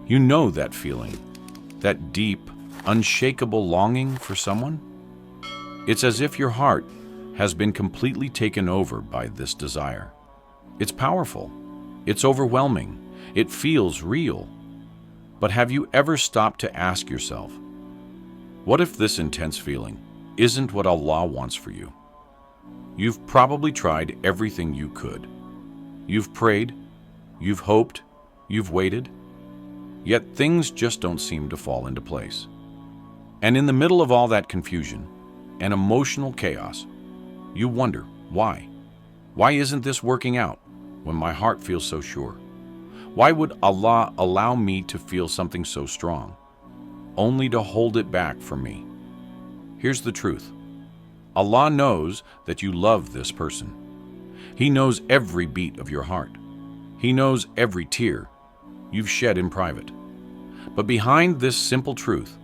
You know that feeling, that deep, unshakable longing for someone? It's as if your heart has been completely taken over by this desire. It's powerful. It's overwhelming. It feels real. But have you ever stopped to ask yourself, what if this intense feeling isn't what Allah wants for you? You've probably tried everything you could. You've prayed, you've hoped, you've waited, yet things just don't seem to fall into place. And in the middle of all that confusion and emotional chaos, you wonder, why? Why isn't this working out when my heart feels so sure? Why would Allah allow me to feel something so strong, only to hold it back from me? Here's the truth. Allah knows that you love this person. He knows every beat of your heart. He knows every tear you've shed in private. But behind this simple truth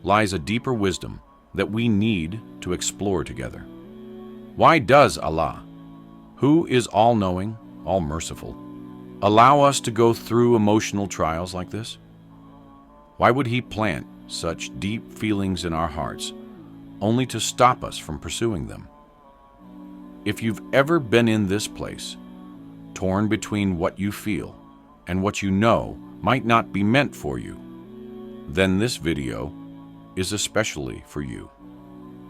lies a deeper wisdom that we need to explore together. Why does Allah, who is all-knowing, all-merciful, allow us to go through emotional trials like this? Why would He plant such deep feelings in our hearts only to stop us from pursuing them? If you've ever been in this place, torn between what you feel and what you know might not be meant for you, then this video is especially for you.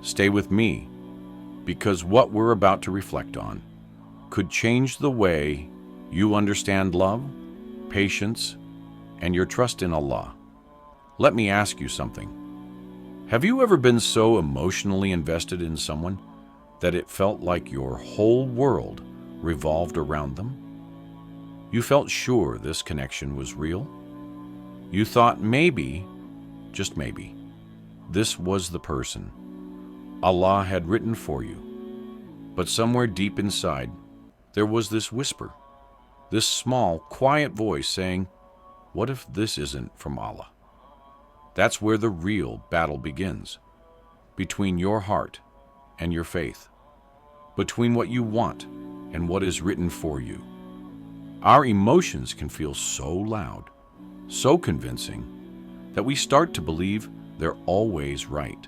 Stay with me, because what we're about to reflect on could change the way you understand love, patience, and your trust in Allah. Let me ask you something. Have you ever been so emotionally invested in someone that it felt like your whole world revolved around them? You felt sure this connection was real? You thought maybe, just maybe, this was the person Allah had written for you. But somewhere deep inside, there was this whisper, this small, quiet voice saying, what if this isn't from Allah? That's where the real battle begins, between your heart and your faith, between what you want and what is written for you. Our emotions can feel so loud, so convincing, that we start to believe they're always right.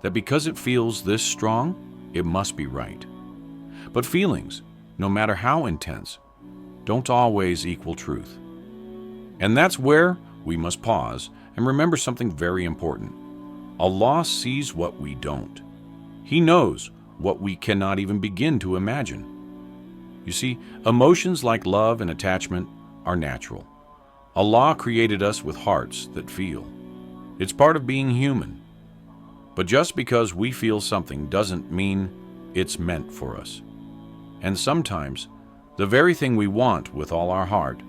That because it feels this strong, it must be right. But feelings, no matter how intense, don't always equal truth. And that's where we must pause and remember something very important. Allah sees what we don't. He knows what we cannot even begin to imagine. You see, emotions like love and attachment are natural. Allah created us with hearts that feel. It's part of being human. But just because we feel something doesn't mean it's meant for us. And sometimes, the very thing we want with all our heart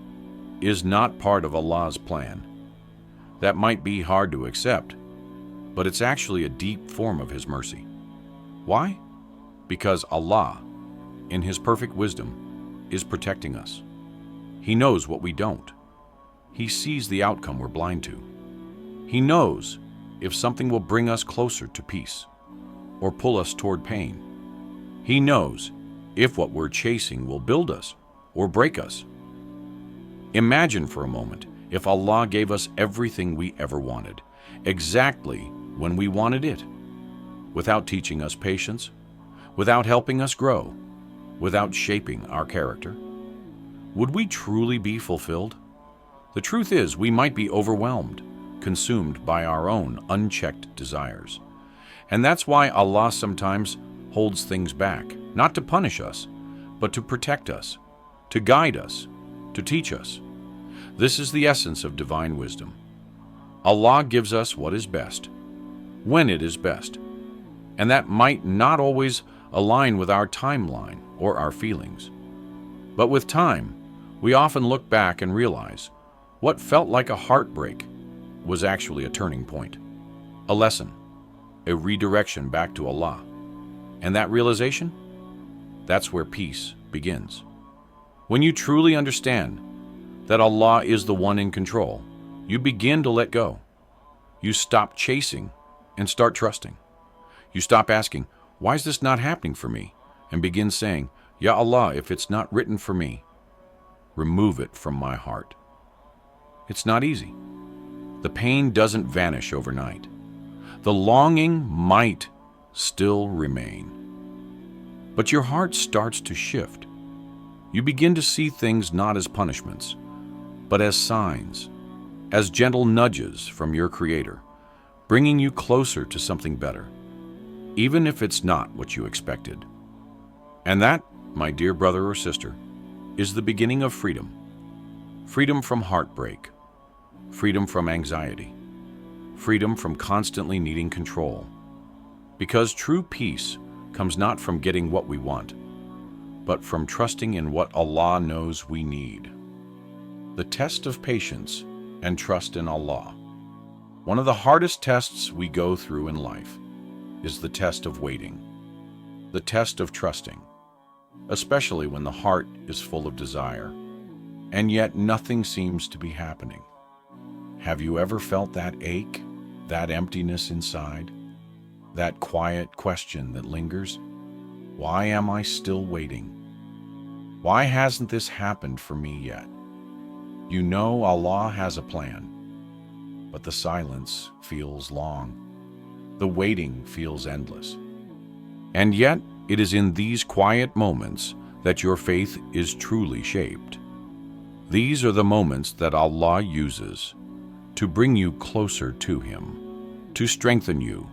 is not part of Allah's plan. That might be hard to accept, but it's actually a deep form of His mercy. Why? Because Allah, in His perfect wisdom, is protecting us. He knows what we don't. He sees the outcome we're blind to. He knows if something will bring us closer to peace or pull us toward pain. He knows if what we're chasing will build us or break us. Imagine for a moment if Allah gave us everything we ever wanted, exactly when we wanted it, without teaching us patience, without helping us grow, without shaping our character. Would we truly be fulfilled? The truth is, we might be overwhelmed, consumed by our own unchecked desires. And that's why Allah sometimes holds things back, not to punish us, but to protect us, to guide us, to teach us. This is the essence of divine wisdom. Allah gives us what is best, when it is best, and that might not always align with our timeline or our feelings. But with time, we often look back and realize what felt like a heartbreak was actually a turning point, a lesson, a redirection back to Allah. And that realization, that's where peace begins. When you truly understand that Allah is the one in control, you begin to let go. You stop chasing and start trusting. You stop asking, why is this not happening for me? And begin saying, Ya Allah, if it's not written for me, remove it from my heart. It's not easy. The pain doesn't vanish overnight. The longing might still remain. But your heart starts to shift. You begin to see things not as punishments, but as signs, as gentle nudges from your Creator, bringing you closer to something better, even if it's not what you expected. And that, my dear brother or sister, is the beginning of freedom. Freedom from heartbreak, freedom from anxiety, freedom from constantly needing control. Because true peace comes not from getting what we want, but from trusting in what Allah knows we need. The test of patience and trust in Allah. One of the hardest tests we go through in life is the test of waiting, the test of trusting, especially when the heart is full of desire, and yet nothing seems to be happening. Have you ever felt that ache, that emptiness inside, that quiet question that lingers? Why am I still waiting? Why hasn't this happened for me yet? You know Allah has a plan, but the silence feels long. The waiting feels endless. And yet, it is in these quiet moments that your faith is truly shaped. These are the moments that Allah uses to bring you closer to Him, to strengthen you,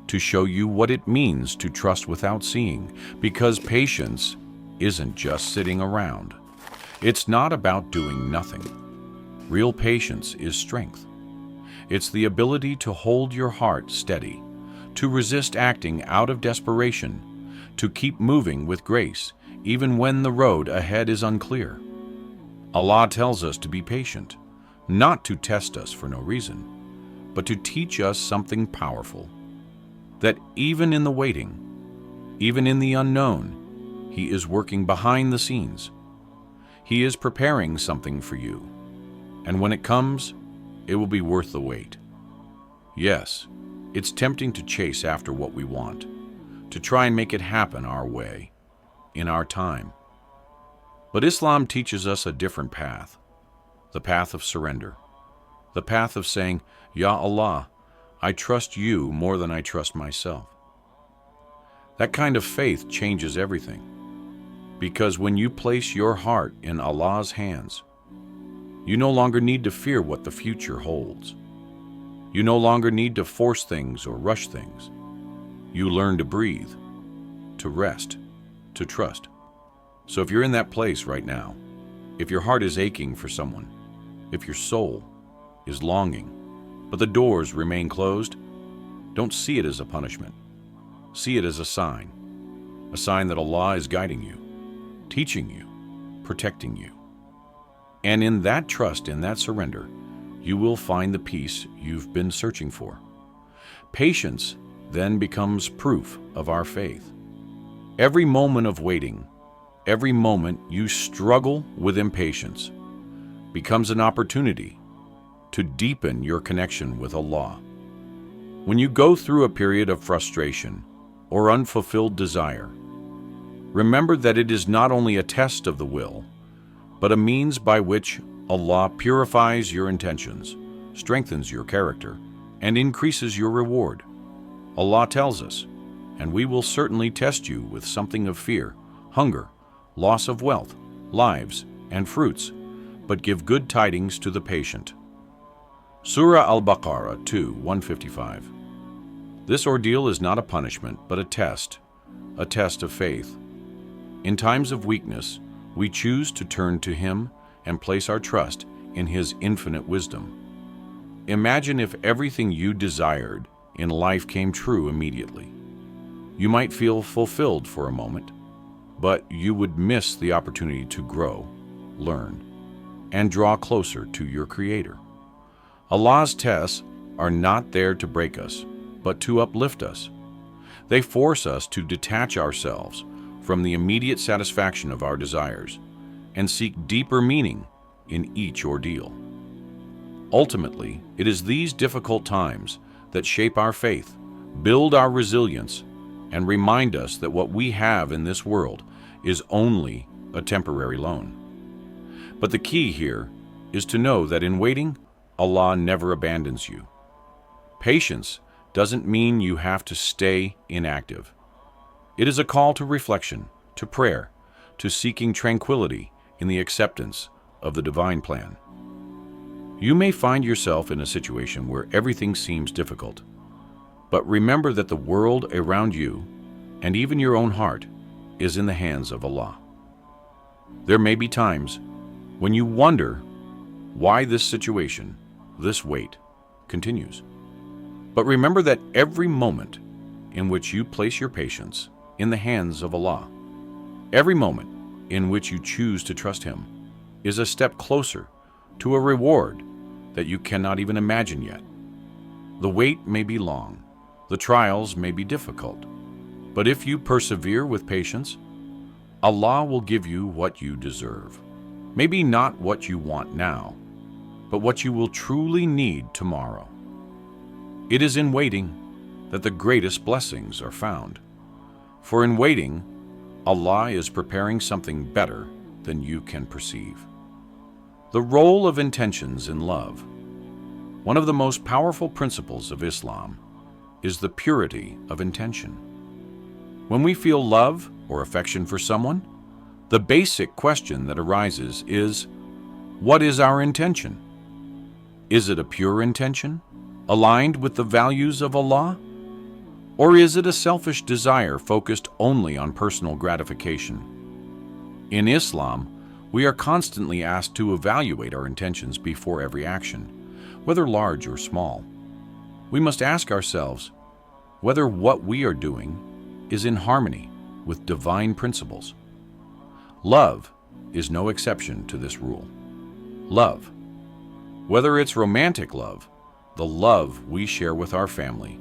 to show you what it means to trust without seeing, because patience isn't just sitting around. It's not about doing nothing. Real patience is strength. It's the ability to hold your heart steady, to resist acting out of desperation, to keep moving with grace, even when the road ahead is unclear. Allah tells us to be patient, not to test us for no reason, but to teach us something powerful, that even in the waiting, even in the unknown, He is working behind the scenes. He is preparing something for you, and when it comes, it will be worth the wait. Yes, it's tempting to chase after what we want, to try and make it happen our way, in our time. But Islam teaches us a different path, the path of surrender, the path of saying, Ya Allah, I trust you more than I trust myself. That kind of faith changes everything, because when you place your heart in Allah's hands, you no longer need to fear what the future holds. You no longer need to force things or rush things. You learn to breathe, to rest, to trust. So if you're in that place right now, if your heart is aching for someone, if your soul is longing, but the doors remain closed, don't see it as a punishment. See it as a sign that Allah is guiding you, teaching you, protecting you. And in that trust, in that surrender, you will find the peace you've been searching for. Patience then becomes proof of our faith. Every moment of waiting, every moment you struggle with impatience, becomes an opportunity to deepen your connection with Allah. When you go through a period of frustration or unfulfilled desire, remember that it is not only a test of the will, but a means by which Allah purifies your intentions, strengthens your character, and increases your reward. Allah tells us, and we will certainly test you with something of fear, hunger, loss of wealth, lives, and fruits, but give good tidings to the patient. Surah Al-Baqarah 2, 155. This ordeal is not a punishment, but a test of faith. In times of weakness, we choose to turn to Him and place our trust in His infinite wisdom. Imagine if everything you desired in life came true immediately. You might feel fulfilled for a moment, but you would miss the opportunity to grow, learn, and draw closer to your Creator. Allah's tests are not there to break us, but to uplift us. They force us to detach ourselves from the immediate satisfaction of our desires and seek deeper meaning in each ordeal. Ultimately, it is these difficult times that shape our faith, build our resilience, and remind us that what we have in this world is only a temporary loan. But the key here is to know that in waiting, Allah never abandons you. Patience doesn't mean you have to stay inactive. It is a call to reflection, to prayer, to seeking tranquility in the acceptance of the divine plan. You may find yourself in a situation where everything seems difficult, but remember that the world around you, and even your own heart, is in the hands of Allah. There may be times when you wonder why this situation, this wait, continues. But remember that every moment in which you place your patience in the hands of Allah, every moment in which you choose to trust Him, is a step closer to a reward that you cannot even imagine yet. The wait may be long, the trials may be difficult, but if you persevere with patience, Allah will give you what you deserve. Maybe not what you want now, but what you will truly need tomorrow. It is in waiting that the greatest blessings are found. For in waiting, Allah is preparing something better than you can perceive. The role of intentions in love. One of the most powerful principles of Islam is the purity of intention. When we feel love or affection for someone, the basic question that arises is, what is our intention? Is it a pure intention, aligned with the values of Allah? Or is it a selfish desire focused only on personal gratification? In Islam, we are constantly asked to evaluate our intentions before every action, whether large or small. We must ask ourselves whether what we are doing is in harmony with divine principles. Love is no exception to this rule. Love, whether it's romantic love, the love we share with our family,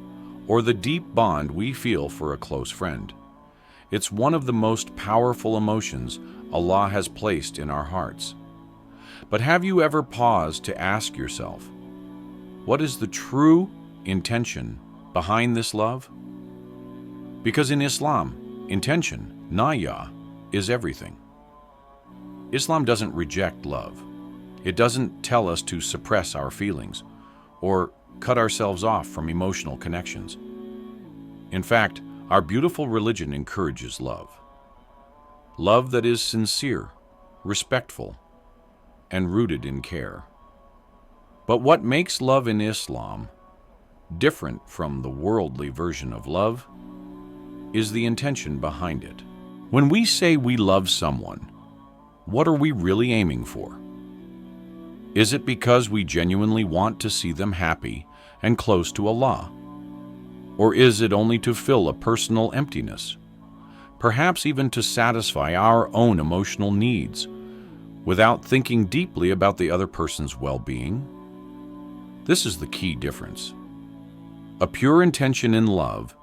or the deep bond we feel for a close friend, it's one of the most powerful emotions Allah has placed in our hearts. But have you ever paused to ask yourself, what is the true intention behind this love? Because in Islam, intention, niyya, is everything. Islam doesn't reject love. It doesn't tell us to suppress our feelings or cut ourselves off from emotional connections. In fact, our beautiful religion encourages love. Love that is sincere, respectful, and rooted in care. But what makes love in Islam different from the worldly version of love is the intention behind it. When we say we love someone, what are we really aiming for? Is it because we genuinely want to see them happy and close to Allah? Or is it only to fill a personal emptiness? Perhaps even to satisfy our own emotional needs without thinking deeply about the other person's well-being? This is the key difference. A pure intention in love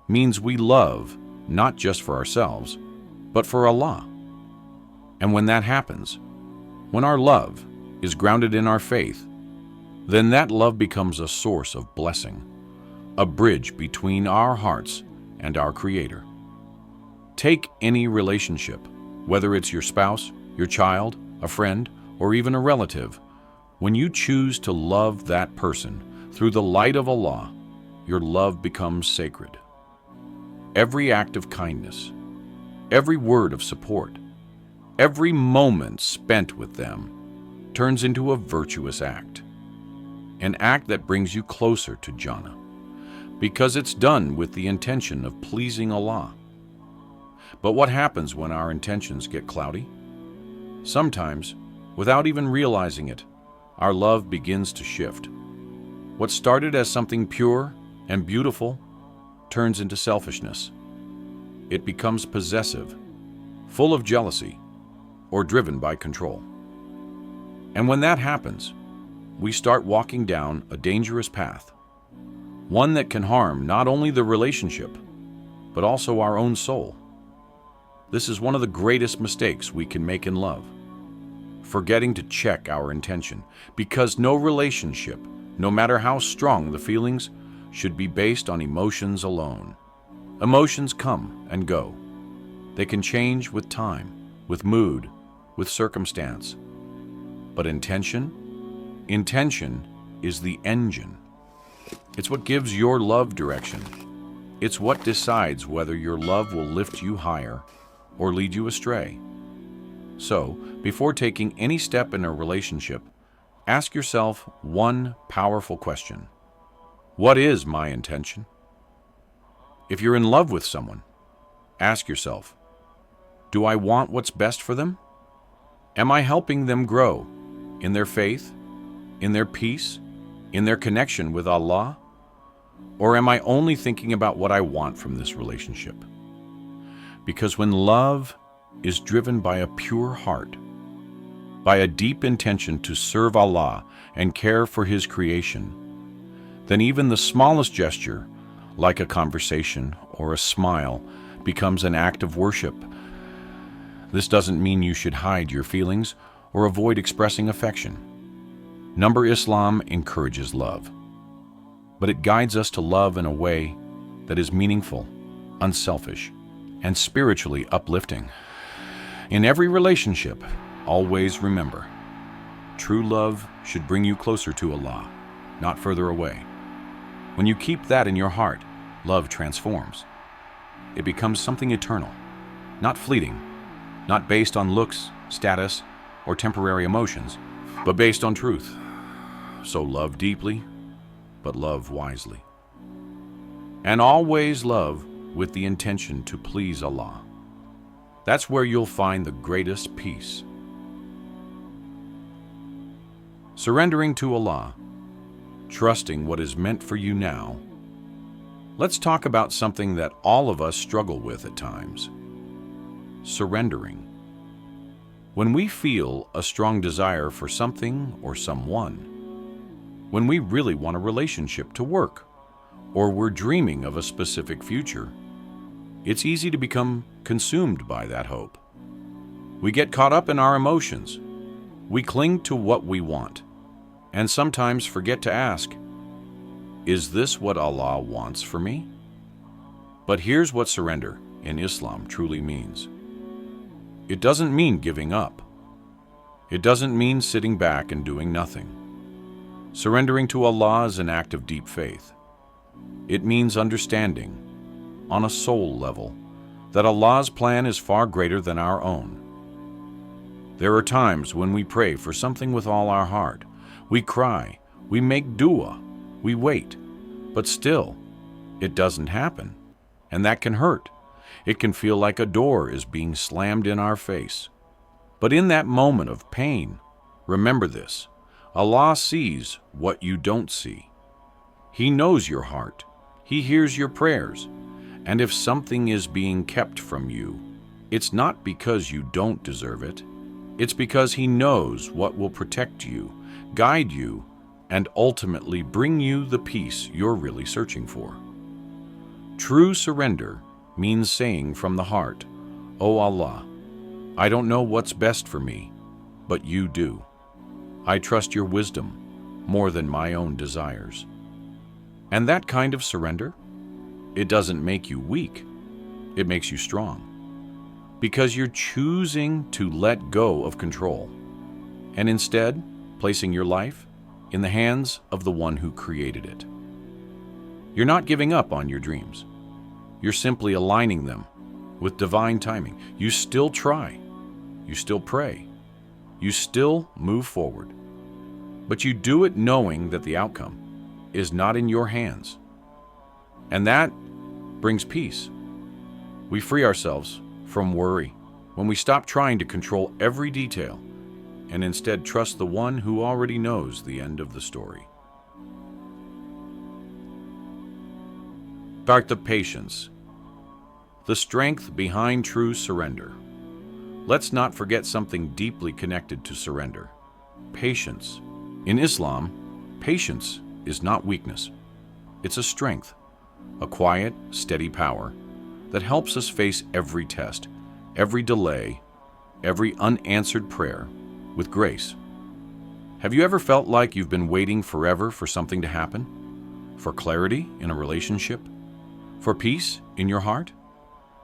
means we love not just for ourselves, but for Allah. And when that happens, when our love is grounded in our faith, then that love becomes a source of blessing, a bridge between our hearts and our Creator. Take any relationship, whether it's your spouse, your child, a friend, or even a relative. When you choose to love that person through the light of Allah, your love becomes sacred. Every act of kindness, every word of support, every moment spent with them turns into a virtuous act, an act that brings you closer to Jannah, because it's done with the intention of pleasing Allah. But what happens when our intentions get cloudy? Sometimes, without even realizing it, our love begins to shift. What started as something pure and beautiful turns into selfishness. It becomes possessive, full of jealousy, or driven by control. And when that happens, we start walking down a dangerous path, one that can harm not only the relationship, but also our own soul. This is one of the greatest mistakes we can make in love, forgetting to check our intention, because no relationship, no matter how strong the feelings, should be based on emotions alone. Emotions come and go. They can change with time, with mood, with circumstance. But intention Intention is the engine. It's what gives your love direction. It's what decides whether your love will lift you higher or lead you astray. So, before taking any step in a relationship, ask yourself one powerful question. What is my intention? If you're in love with someone, ask yourself, do I want what's best for them? Am I helping them grow in their faith, in their peace, in their connection with Allah? Or am I only thinking about what I want from this relationship? Because when love is driven by a pure heart, by a deep intention to serve Allah and care for His creation, then even the smallest gesture, like a conversation or a smile, becomes an act of worship. This doesn't mean you should hide your feelings or avoid expressing affection. Islam encourages love, but it guides us to love in a way that is meaningful, unselfish, and spiritually uplifting. In every relationship, always remember, true love should bring you closer to Allah, not further away. When you keep that in your heart, love transforms. It becomes something eternal, not fleeting, not based on looks, status, or temporary emotions, but based on truth. So love deeply, but love wisely. And always love with the intention to please Allah. That's where you'll find the greatest peace. Surrendering to Allah, trusting what is meant for you now. Let's talk about something that all of us struggle with at times. Surrendering. When we feel a strong desire for something or someone, when we really want a relationship to work, or we're dreaming of a specific future, it's easy to become consumed by that hope. We get caught up in our emotions. We cling to what we want, and sometimes forget to ask, is this what Allah wants for me? But here's what surrender in Islam truly means. It doesn't mean giving up. It doesn't mean sitting back and doing nothing. Surrendering to Allah is an act of deep faith. It means understanding, on a soul level, that Allah's plan is far greater than our own. There are times when we pray for something with all our heart. We cry, we make dua, we wait, but still, it doesn't happen, and that can hurt. It can feel like a door is being slammed in our face. But in that moment of pain, remember this: Allah sees what you don't see. He knows your heart. He hears your prayers. And if something is being kept from you, it's not because you don't deserve it. It's because He knows what will protect you, guide you, and ultimately bring you the peace you're really searching for. True surrender means saying from the heart, "O Allah, I don't know what's best for me, but You do. I trust Your wisdom more than my own desires." And that kind of surrender, it doesn't make you weak. It makes you strong. Because you're choosing to let go of control and instead placing your life in the hands of the One who created it. You're not giving up on your dreams. You're simply aligning them with divine timing. You still try. You still pray. You still move forward. But you do it knowing that the outcome is not in your hands. And that brings peace. We free ourselves from worry when we stop trying to control every detail and instead trust the One who already knows the end of the story. Start the patience, the strength behind true surrender. Let's not forget something deeply connected to surrender: patience. In Islam, patience is not weakness. It's a strength, a quiet, steady power that helps us face every test, every delay, every unanswered prayer with grace. Have you ever felt like you've been waiting forever for something to happen? For clarity in a relationship? For peace in your heart?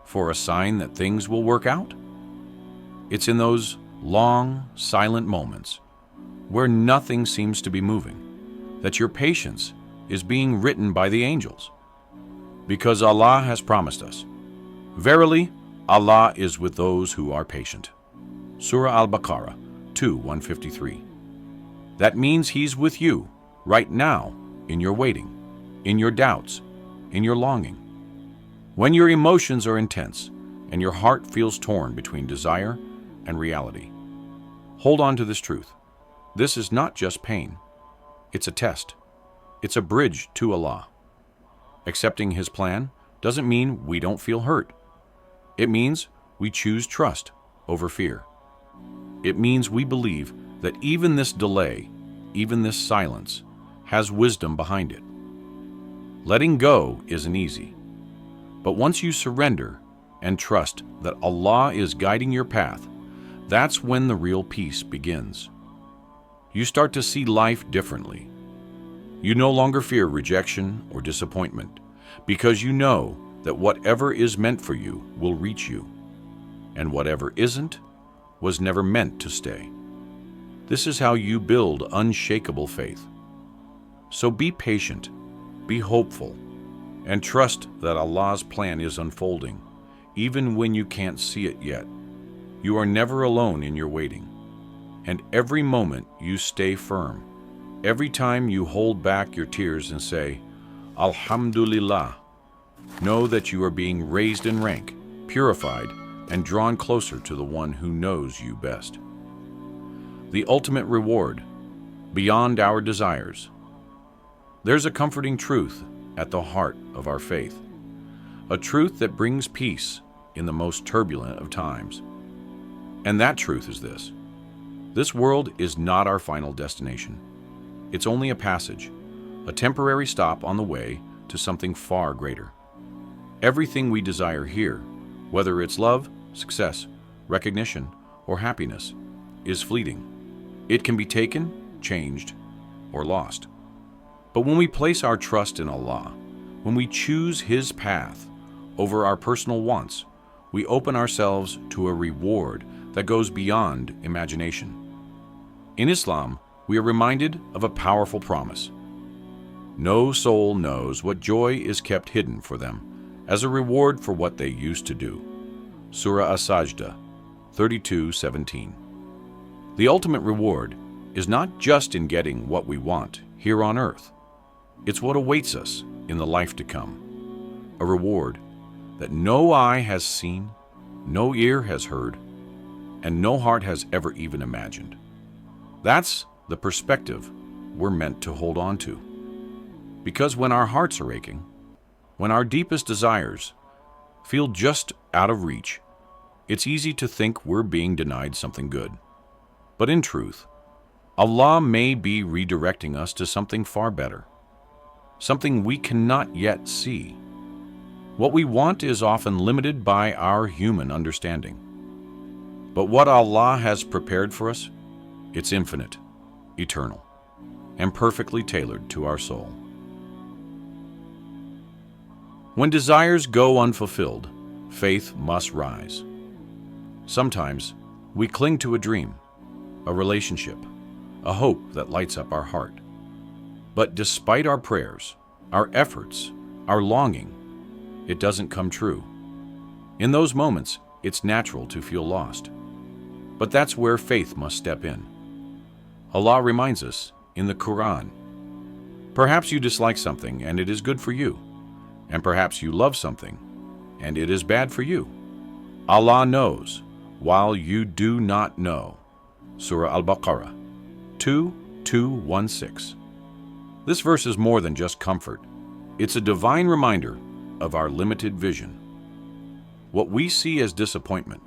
For a sign that things will work out? It's in those long, silent moments where nothing seems to be moving, that your patience is being written by the angels. Because Allah has promised us, "Verily, Allah is with those who are patient." Surah Al-Baqarah 2:153. That means He's with you right now in your waiting, in your doubts, in your longing. When your emotions are intense and your heart feels torn between desire and reality, hold on to this truth. This is not just pain. It's a test. It's a bridge to Allah. Accepting His plan doesn't mean we don't feel hurt. It means we choose trust over fear. It means we believe that even this delay, even this silence, has wisdom behind it. Letting go isn't easy. But once you surrender and trust that Allah is guiding your path, that's when the real peace begins. You start to see life differently. You no longer fear rejection or disappointment because you know that whatever is meant for you will reach you, and whatever isn't was never meant to stay. This is how you build unshakable faith. So be patient, be hopeful, and trust that Allah's plan is unfolding, even when you can't see it yet. You are never alone in your waiting, and every moment you stay firm. Every time you hold back your tears and say, "Alhamdulillah," know that you are being raised in rank, purified, and drawn closer to the one who knows you best. The ultimate reward, beyond our desires. There's a comforting truth at the heart of our faith, a truth that brings peace in the most turbulent of times. And that truth is this: this world is not our final destination. It's only a passage, a temporary stop on the way to something far greater. Everything we desire here, whether it's love, success, recognition, or happiness, is fleeting. It can be taken, changed, or lost. But when we place our trust in Allah, when we choose His path over our personal wants, we open ourselves to a reward that goes beyond imagination. In Islam, we are reminded of a powerful promise. No soul knows what joy is kept hidden for them as a reward for what they used to do. Surah As-Sajdah 32:17. The ultimate reward is not just in getting what we want here on earth. It's what awaits us in the life to come. A reward that no eye has seen, no ear has heard, and no heart has ever even imagined. That's the perspective we're meant to hold on to. Because when our hearts are aching, when our deepest desires feel just out of reach, it's easy to think we're being denied something good. But in truth, Allah may be redirecting us to something far better, something we cannot yet see. What we want is often limited by our human understanding. But what Allah has prepared for us, it's infinite, eternal, and perfectly tailored to our soul. When desires go unfulfilled, faith must rise. Sometimes we cling to a dream, a relationship, a hope that lights up our heart. But despite our prayers, our efforts, our longing, it doesn't come true. In those moments, it's natural to feel lost. But that's where faith must step in. Allah reminds us in the Quran, perhaps you dislike something and it is good for you, and perhaps you love something and it is bad for you. Allah knows while you do not know. Surah Al-Baqarah 2:216. This verse is more than just comfort. It's a divine reminder of our limited vision. What we see as disappointment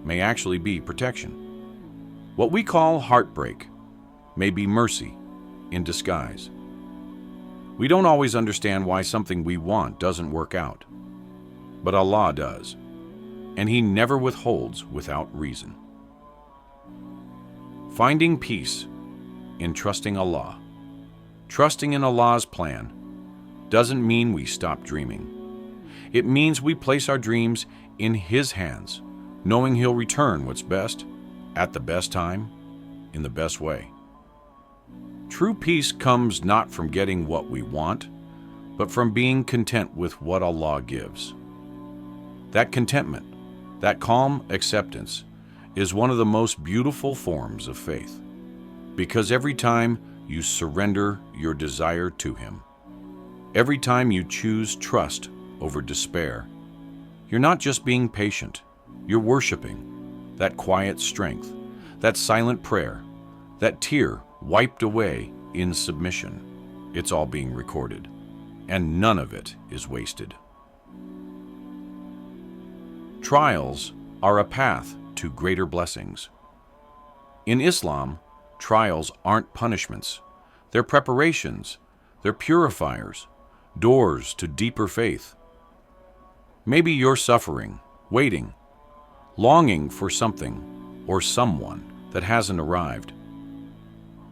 may actually be protection. What we call heartbreak may be mercy in disguise. We don't always understand why something we want doesn't work out, but Allah does, and He never withholds without reason. Finding peace in trusting Allah. Trusting in Allah's plan doesn't mean we stop dreaming. It means we place our dreams in His hands, knowing He'll return what's best at the best time in the best way. True peace comes not from getting what we want, but from being content with what Allah gives. That contentment, that calm acceptance, is one of the most beautiful forms of faith, because every time you surrender your desire to Him, every time you choose trust over despair, you're not just being patient, you're worshiping that quiet strength, that silent prayer, that tear wiped away in submission. It's all being recorded, and none of it is wasted. Trials are a path to greater blessings. In Islam, trials aren't punishments. They're preparations. They're purifiers, doors to deeper faith. Maybe you're suffering, waiting, longing for something or someone that hasn't arrived.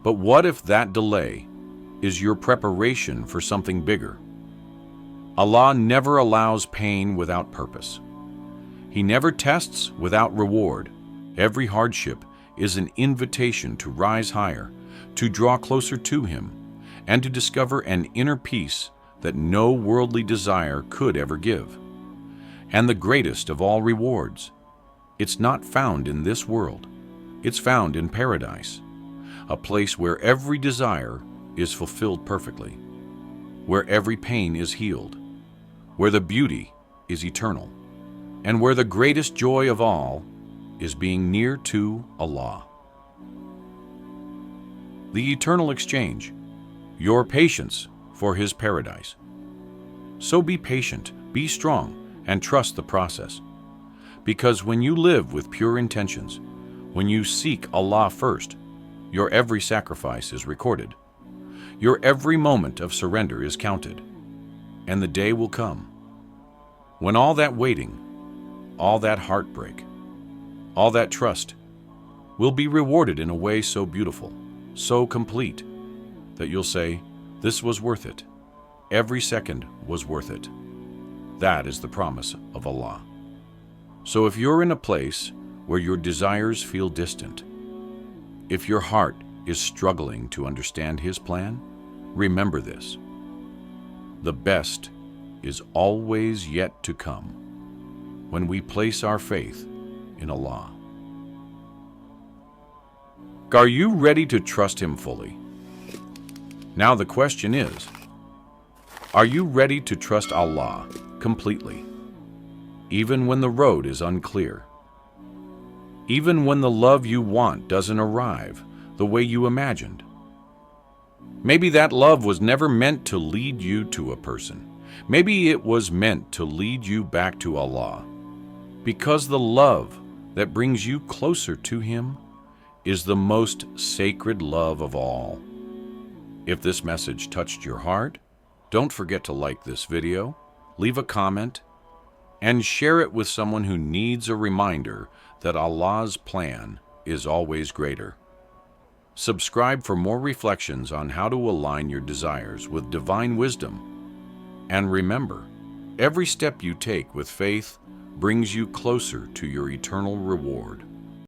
But what if that delay is your preparation for something bigger? Allah never allows pain without purpose. He never tests without reward. Every hardship is an invitation to rise higher, to draw closer to Him, and to discover an inner peace that no worldly desire could ever give. And the greatest of all rewards, it's not found in this world. It's found in paradise, a place where every desire is fulfilled perfectly, where every pain is healed, where the beauty is eternal, and where the greatest joy of all is being near to Allah. The eternal exchange, your patience for His paradise. So be patient, be strong, and trust the process. Because when you live with pure intentions, when you seek Allah first, your every sacrifice is recorded. Your every moment of surrender is counted. And the day will come when all that waiting, all that heartbreak, all that trust will be rewarded in a way so beautiful, so complete, that you'll say, "This was worth it. Every second was worth it." That is the promise of Allah. So if you're in a place where your desires feel distant, if your heart is struggling to understand His plan, remember this: the best is always yet to come when we place our faith in Allah. Are you ready to trust Him fully? Now the question is, are you ready to trust Allah completely, even when the road is unclear? Even when the love you want doesn't arrive the way you imagined? Maybe that love was never meant to lead you to a person. Maybe it was meant to lead you back to Allah, because the love that brings you closer to Him is the most sacred love of all. If this message touched your heart, don't forget to like this video, leave a comment, and share it with someone who needs a reminder that Allah's plan is always greater. Subscribe for more reflections on how to align your desires with divine wisdom. And remember, every step you take with faith brings you closer to your eternal reward.